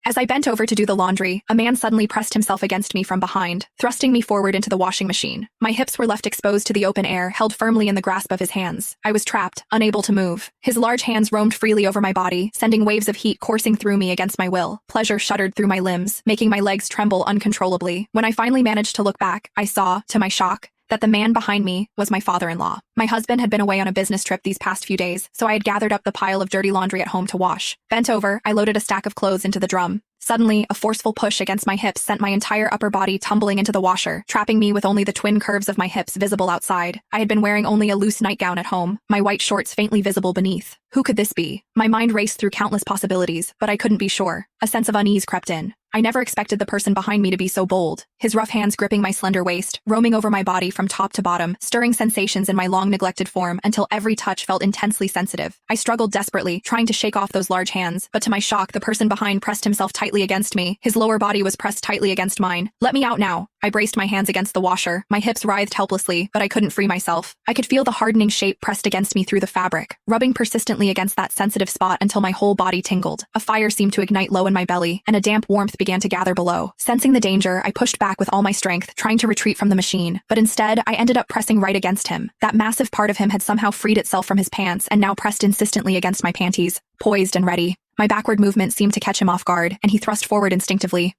As I bent over to do the laundry, a man suddenly pressed himself against me from behind, thrusting me forward into the washing machine. My hips were left exposed to the open air, held firmly in the grasp of his hands. I was trapped, unable to move. His large hands roamed freely over my body, sending waves of heat coursing through me against my will. Pleasure shuddered through my limbs, making my legs tremble uncontrollably. When I finally managed to look back, I saw, to my shock, that the man behind me was my father-in-law. My husband had been away on a business trip these past few days, so I had gathered up the pile of dirty laundry at home to wash. Bent over, I loaded a stack of clothes into the drum. Suddenly, a forceful push against my hips sent my entire upper body tumbling into the washer, trapping me with only the twin curves of my hips visible outside. I had been wearing only a loose nightgown at home, my white shorts faintly visible beneath. Who could this be? My mind raced through countless possibilities, but I couldn't be sure. A sense of unease crept in. I never expected the person behind me to be so bold. His rough hands gripping my slender waist, roaming over my body from top to bottom, stirring sensations in my long-neglected form until every touch felt intensely sensitive. I struggled desperately, trying to shake off those large hands, but to my shock, the person behind pressed himself tightly against me. His lower body was pressed tightly against mine. "Let me out now." I braced my hands against the washer. My hips writhed helplessly, but I couldn't free myself. I could feel the hardening shape pressed against me through the fabric, rubbing persistently against that sensitive spot until my whole body tingled. A fire seemed to ignite low in my belly, and a damp warmth began to gather below. Sensing the danger, I pushed back with all my strength, trying to retreat from the machine. But instead, I ended up pressing right against him. That massive part of him had somehow freed itself from his pants and now pressed insistently against my panties, poised and ready. My backward movement seemed to catch him off guard, and he thrust forward instinctively.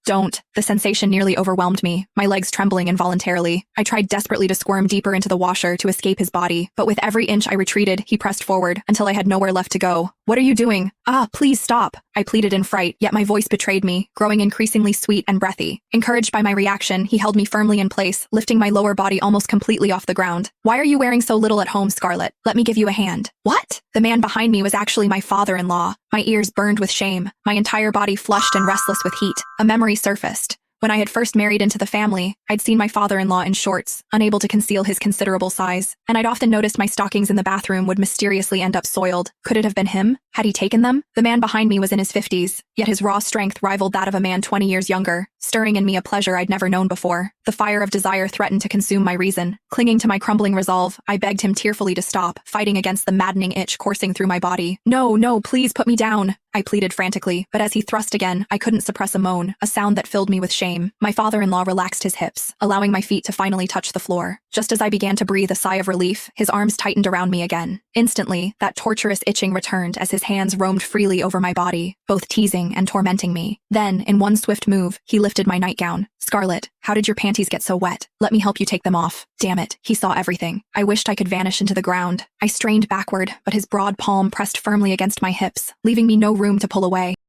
Don't. The sensation nearly overwhelmed me, my legs trembling involuntarily. I tried desperately to squirm deeper into the washer to escape his body, but with every inch I retreated, he pressed forward until I had nowhere left to go. "What are you doing?" "Ah, please stop," I pleaded in fright, yet my voice betrayed me, growing increasingly sweet and breathy. Encouraged by my reaction, he held me firmly in place, lifting my lower body almost completely off the ground. "Why are you wearing so little at home, Scarlett? Let me give you a hand." "What?" The man behind me was actually my father-in-law. My ears burned with shame, my entire body flushed and restless with heat. A memory surfaced. When I had first married into the family, I'd seen my father-in-law in shorts, unable to conceal his considerable size, and I'd often noticed my stockings in the bathroom would mysteriously end up soiled. Could it have been him? Had he taken them? The man behind me was in his 50s, yet his raw strength rivaled that of a man 20 years younger, stirring in me a pleasure I'd never known before. The fire of desire threatened to consume my reason. Clinging to my crumbling resolve, I begged him tearfully to stop, fighting against the maddening itch coursing through my body. "No, please put me down," I pleaded frantically, but as he thrust again, I couldn't suppress a moan, a sound that filled me with shame. My father-in-law relaxed his hips, allowing my feet to finally touch the floor. Just as I began to breathe a sigh of relief, his arms tightened around me again. Instantly, that torturous itching returned as his hands roamed freely over my body, both teasing and tormenting me. Then, in one swift move, he lifted my nightgown. "Scarlett, how did your panties get so wet? Let me help you take them off." Damn it, he saw everything. I wished I could vanish into the ground. I strained backward, but his broad palm pressed firmly against my hips, leaving me no room to pull away.